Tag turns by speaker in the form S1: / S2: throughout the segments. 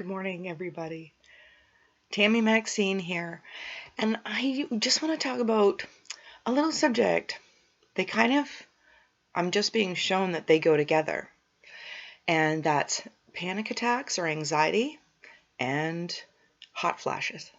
S1: Good morning, everybody. Tammy Maxine here, and I just want to talk about a little subject. I'm just being shown that they go together, and that's panic attacks or anxiety and hot flashes.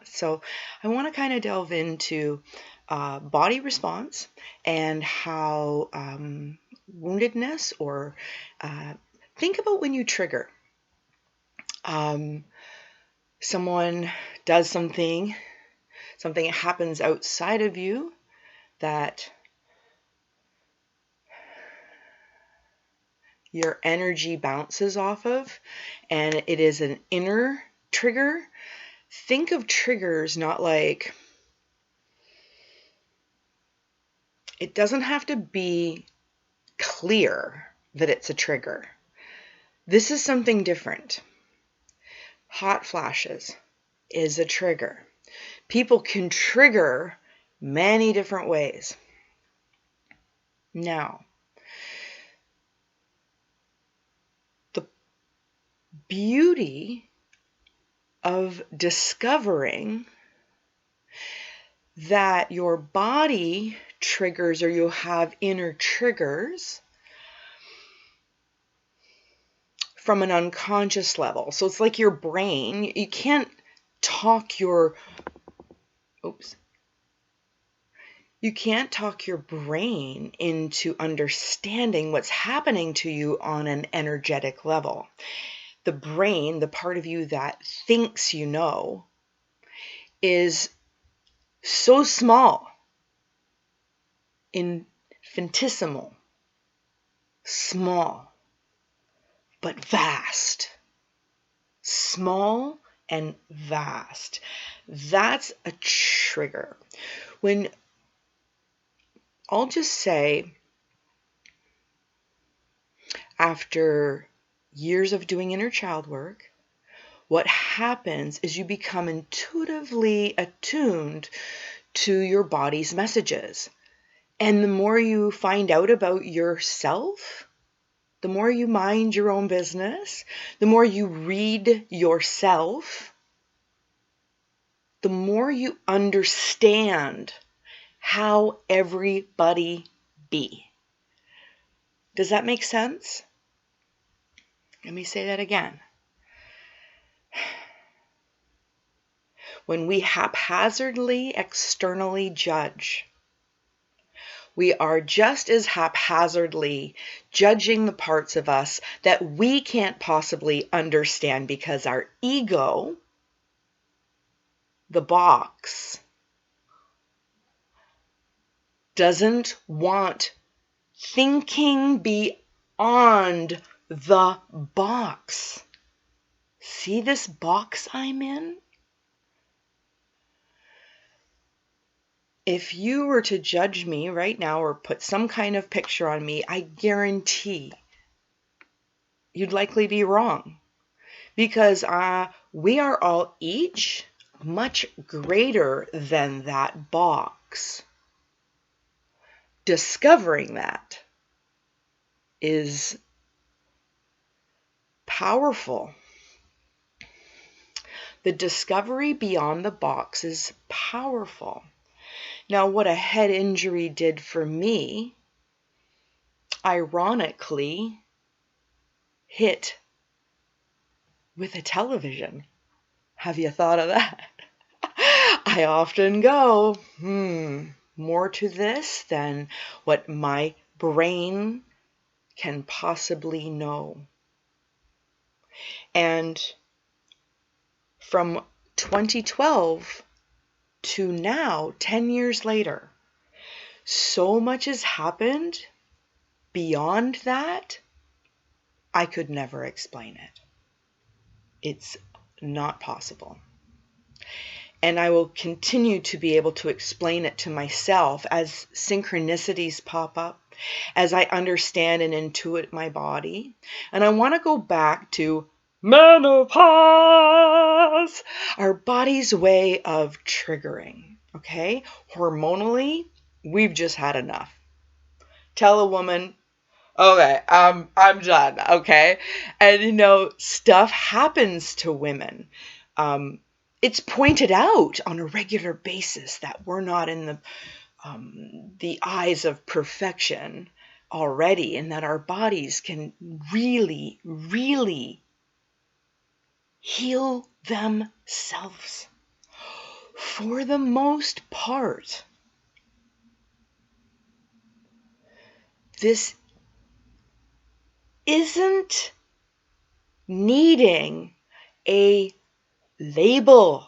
S1: So I want to kind of delve into body response and how woundedness or think about when you trigger. Someone does something happens outside of you that your energy bounces off of, and it is an inner trigger. Think of triggers not like, it doesn't have to be clear that it's a trigger. This is something different. Hot flashes is a trigger. People can trigger many different ways. Now, the beauty of discovering that your body triggers or you have inner triggers from an unconscious level. So it's like your brain, you can't talk your brain into understanding what's happening to you on an energetic level. The brain, the part of you that thinks you know, is so small, infinitesimal, small, but vast. Small and vast. That's a trigger. When I'll just say, after years of doing inner child work, what happens is you become intuitively attuned to your body's messages. And the more you find out about yourself, the more you mind your own business, the more you read yourself, the more you understand how everybody be. Does that make sense? Let me say that again. When we haphazardly externally judge, we are just as haphazardly judging the parts of us that we can't possibly understand because our ego, the box, doesn't want thinking beyond the box. See this box I'm in? If you were to judge me right now or put some kind of picture on me, I guarantee you'd likely be wrong, because we are all each much greater than that box. Discovering that is powerful. The discovery beyond the box is powerful. Now, what a head injury did for me, ironically, hit with a television. Have you thought of that? I often go, more to this than what my brain can possibly know. And from 2012 to now, 10 years later, so much has happened beyond that, I could never explain it. It's not possible. And I will continue to be able to explain it to myself as synchronicities pop up, as I understand and intuit my body. And I want to go back to menopause, our body's way of triggering, okay? Hormonally, we've just had enough. Tell a woman, Okay, I'm done. Okay, and stuff happens to women. Um, it's pointed out on a regular basis that we're not in the eyes of perfection already, and that our bodies can really, really heal themselves for the most part. This isn't needing a label.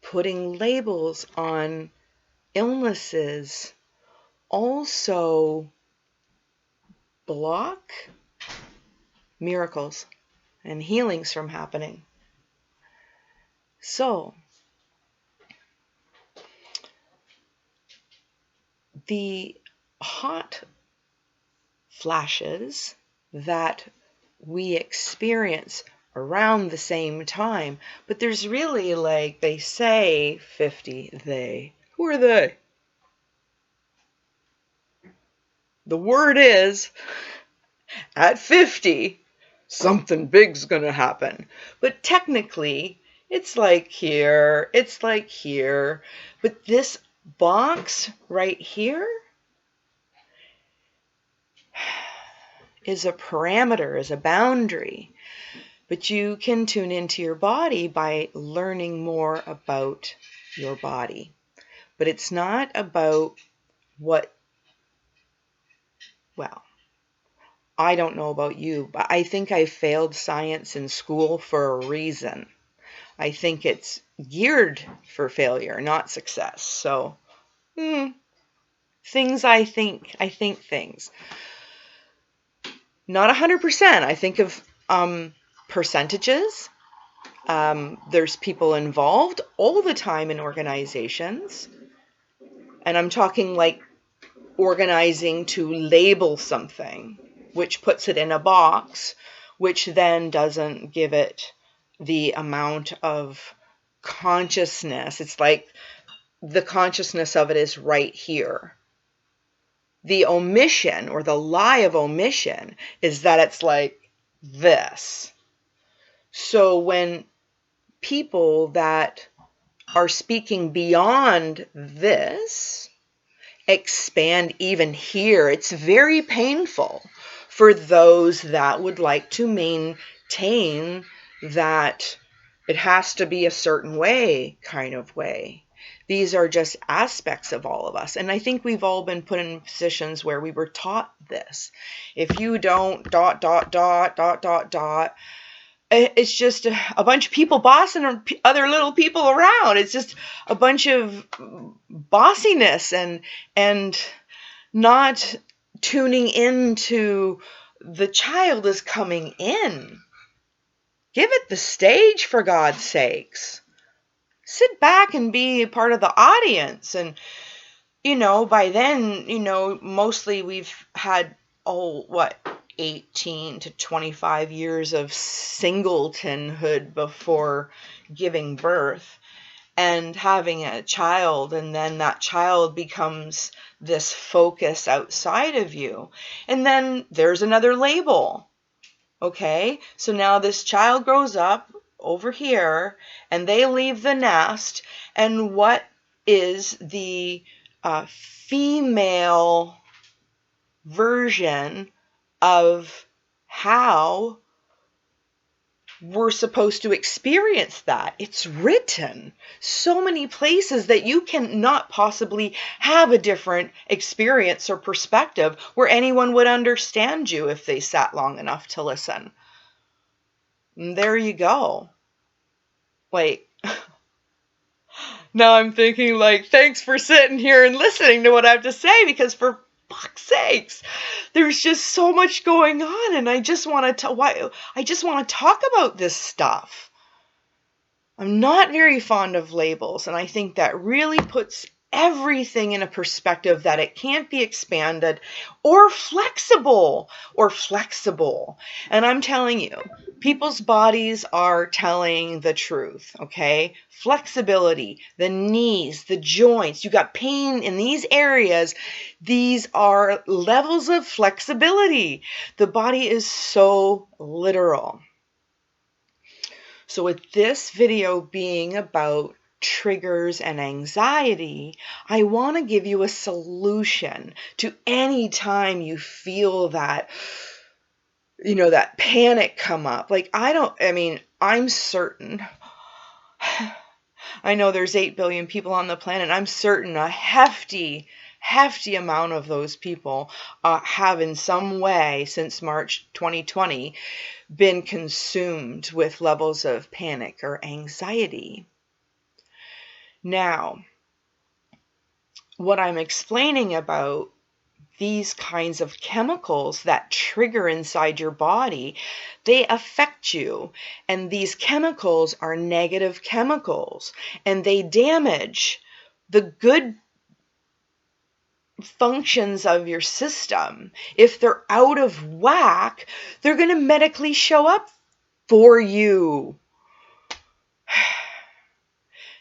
S1: Putting labels on illnesses also block miracles and healings from happening. So, the hot flashes that we experience around the same time, but there's really, like they say, 50 they. Who are they? The word is, at 50, something big's gonna happen. But technically, it's like here, it's like here. But this box right here is a parameter, is a boundary. But you can tune into your body by learning more about your body. But it's not about what, well, I don't know about you, but I think I failed science in school for a reason. I think it's geared for failure, not success. So, things I think things. Not 100%. I think of percentages. There's people involved all the time in organizations. And I'm talking like organizing to label something, which puts it in a box, which then doesn't give it the amount of consciousness. It's like the consciousness of it is right here. The omission, or the lie of omission, is that it's like this. So when people that are speaking beyond this expand even here, it's very painful for those that would like to maintain that it has to be a certain way kind of way. These are just aspects of all of us. And I think we've all been put in positions where we were taught this. If you don't ... it's just a bunch of people bossing other little people around. It's just a bunch of bossiness and not tuning into the child is coming in. Give it the stage, for God's sakes. Sit back and be a part of the audience. And, by then, mostly we've had, 18 to 25 years of singletonhood before giving birth and having a child, and then that child becomes this focus outside of you. And then there's another label. Okay, so now this child grows up over here and they leave the nest, and what is the female version of how we're supposed to experience that? It's written so many places that you cannot possibly have a different experience or perspective where anyone would understand you if they sat long enough to listen. And there you go. Now I'm thinking thanks for sitting here and listening to what I have to say, because for fuck's sakes, there's just so much going on, and I just want to talk about this stuff. I'm not very fond of labels, and I think that really puts everything in a perspective that it can't be expanded or flexible And I'm telling you, people's bodies are telling the truth, okay? Flexibility, the knees, the joints, you got pain in these areas. These are levels of flexibility. The body is so literal. So with this video being about triggers and anxiety, I want to give you a solution to any time you feel that, that panic come up. Like, I'm certain, I know there's 8 billion people on the planet. I'm certain a hefty amount of those people have in some way since March 2020 been consumed with levels of panic or anxiety. Now, what I'm explaining about these kinds of chemicals that trigger inside your body, they affect you. And these chemicals are negative chemicals, and they damage the good functions of your system. If they're out of whack, they're going to medically show up for you.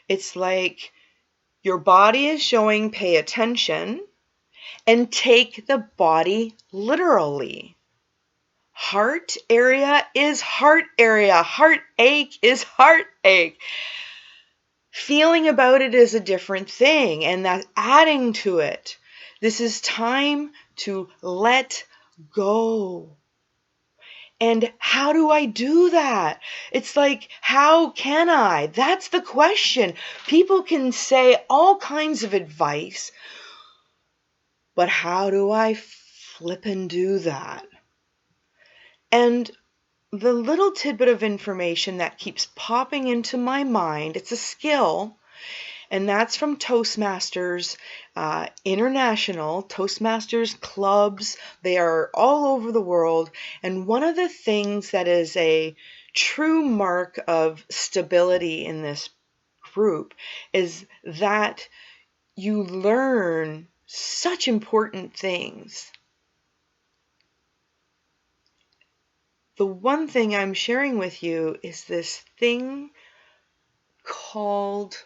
S1: It's like your body is showing pay attention and take the body literally. Heart area is heart area. Heartache is heartache. Feeling about it is a different thing, and that's adding to it. This is time to let go. And how do I do that? It's like, how can I? That's the question. People can say all kinds of advice, but how do I flip and do that? And the little tidbit of information that keeps popping into my mind, it's a skill, and that's from Toastmasters International, Toastmasters clubs. They are all over the world. And one of the things that is a true mark of stability in this group is that you learn such important things. The one thing I'm sharing with you is this thing called,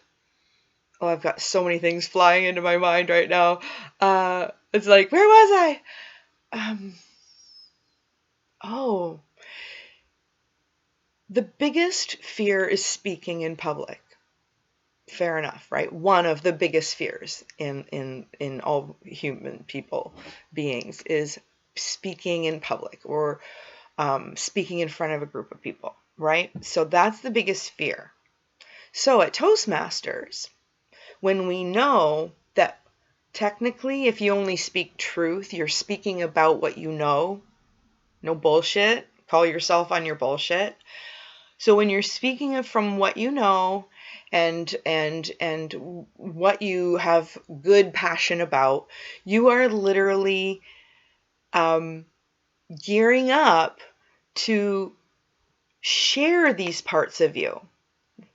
S1: I've got so many things flying into my mind right now. It's like, where was I? The biggest fear is speaking in public. Fair enough, right? One of the biggest fears in all human beings is speaking in public or speaking in front of a group of people, right? So that's the biggest fear. So at Toastmasters, when we know that technically if you only speak truth, you're speaking about what you know, no bullshit, call yourself on your bullshit. So when you're speaking from what you know and what you have good passion about, you are literally gearing up to share these parts of you.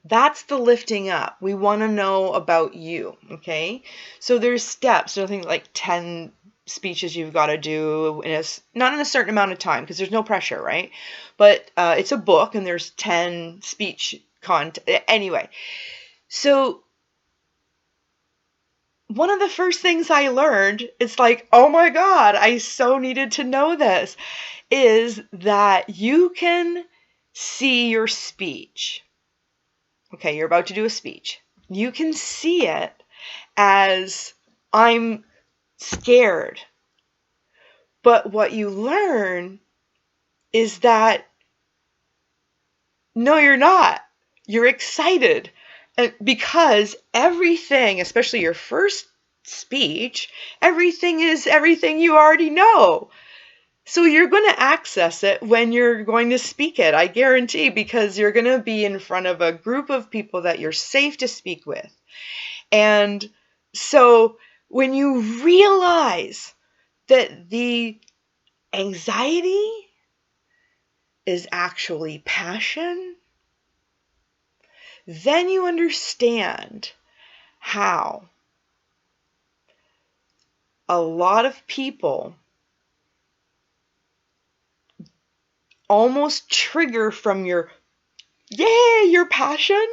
S1: That's the lifting up. We want to know about you, okay? So there's steps. There's nothing like 10 speeches you've got to do not in a certain amount of time because there's no pressure, right? But it's a book and there's 10 speech content. Anyway, so one of the first things I learned, it's like, oh my God, I so needed to know this, is that you can see your speech. Okay, you're about to do a speech. You can see it as, I'm scared. But what you learn is that, no, you're not. You're excited. And because everything, especially your first speech, everything is everything you already know. So you're going to access it when you're going to speak it, I guarantee, because you're going to be in front of a group of people that you're safe to speak with. And so when you realize that the anxiety is actually passion, then you understand how a lot of people almost trigger from your passion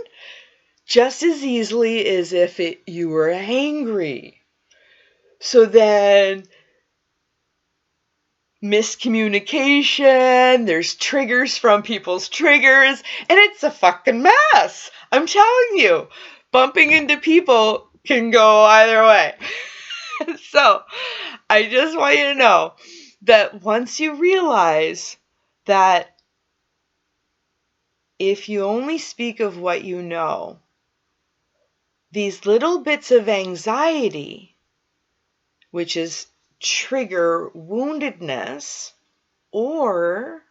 S1: just as easily as if you were angry. So then miscommunication, there's triggers from people's triggers, and it's a fucking mess. I'm telling you, bumping into people can go either way. So I just want you to know that once you realize that if you only speak of what you know, these little bits of anxiety, which is trigger woundedness, or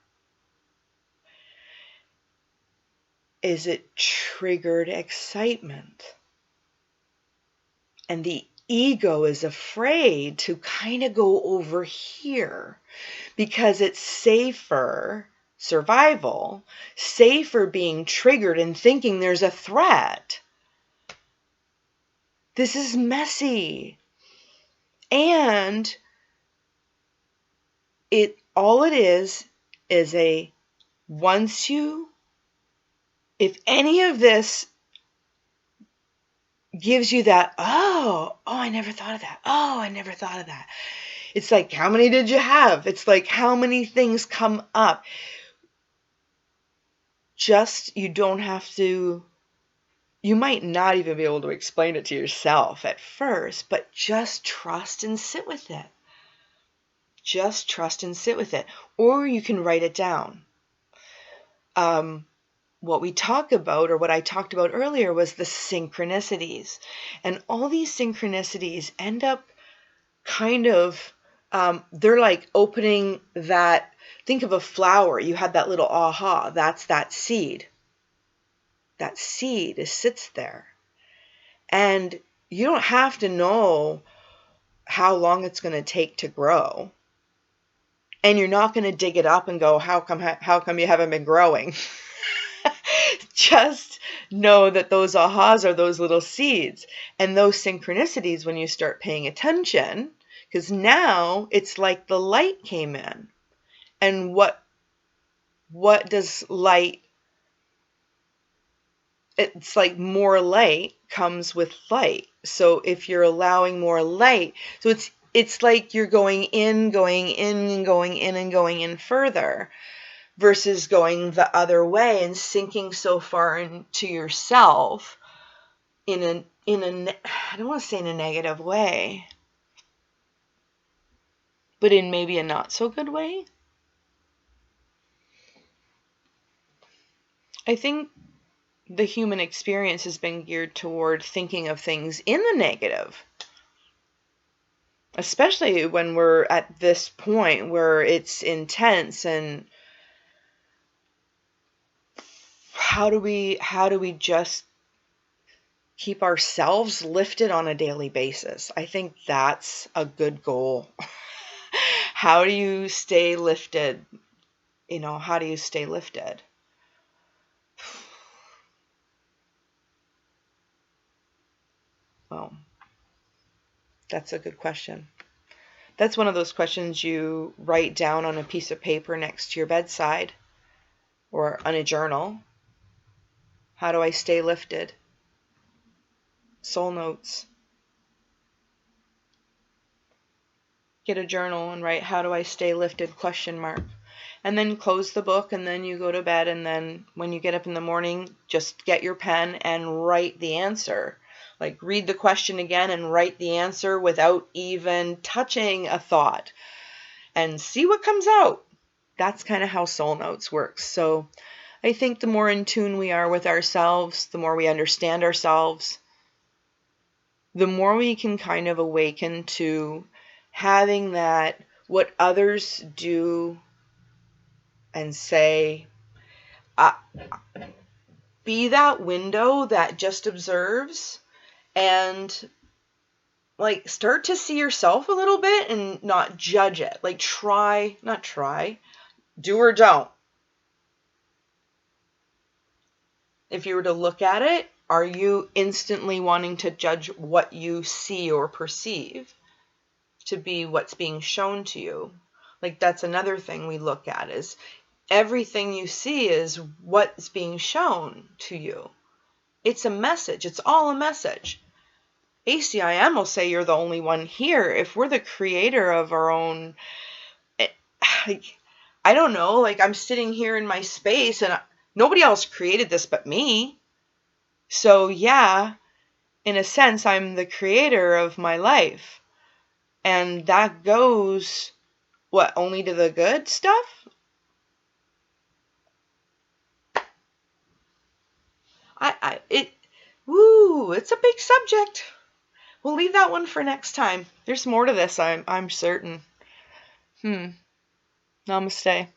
S1: is it triggered excitement? And the ego is afraid to kind of go over here because it's safer, survival, safer being triggered and thinking there's a threat. This is messy. And all it is if any of this gives you that, I never thought of that. Oh, I never thought of that. It's like, how many did you have? It's like, how many things come up? You don't have to, you might not even be able to explain it to yourself at first, but just trust and sit with it. Just trust and sit with it. Or you can write it down. What we talk about, or what I talked about earlier, was the synchronicities. And all these synchronicities end up kind of, they're like opening that, think of a flower. You had that little aha, that's that seed. That seed sits there. And you don't have to know how long it's going to take to grow. And you're not going to dig it up and go, how come you haven't been growing? Just know that those ahas are those little seeds. And those synchronicities, when you start paying attention, because now it's like the light came in. And what does light, it's like more light comes with light. So if you're allowing more light, so it's like you're going in further, versus going the other way and sinking so far into yourself in a I don't want to say in a negative way, but in maybe a not so good way. I think the human experience has been geared toward thinking of things in the negative, especially when we're at this point where it's intense. And how do we just keep ourselves lifted on a daily basis? I think that's a good goal. How do you stay lifted? How do you stay lifted? Well, that's a good question. That's one of those questions you write down on a piece of paper next to your bedside or on a journal. How do I stay lifted? Soul notes. Get a journal and write, how do I stay lifted? ? And then close the book, and then you go to bed, and then when you get up in the morning, just get your pen and write the answer. Like, read the question again and write the answer without even touching a thought, and see what comes out. That's kind of how soul notes works. So I think the more in tune we are with ourselves, the more we understand ourselves, the more we can kind of awaken to having that, what others do and say, be that window that just observes, and like start to see yourself a little bit and not judge it. Like do or don't. If you were to look at it, are you instantly wanting to judge what you see or perceive? to be what's being shown to you. Like that's another thing we look at is everything you see is what's being shown to you. It's a message. It's all a message. ACIM will say you're the only one here. If we're the creator of our own, I don't know, like I'm sitting here in my space and nobody else created this but me. So yeah, in a sense, I'm the creator of my life. And that goes, what, only to the good stuff? It's a big subject. We'll leave that one for next time. There's more to this, I'm certain. Namaste.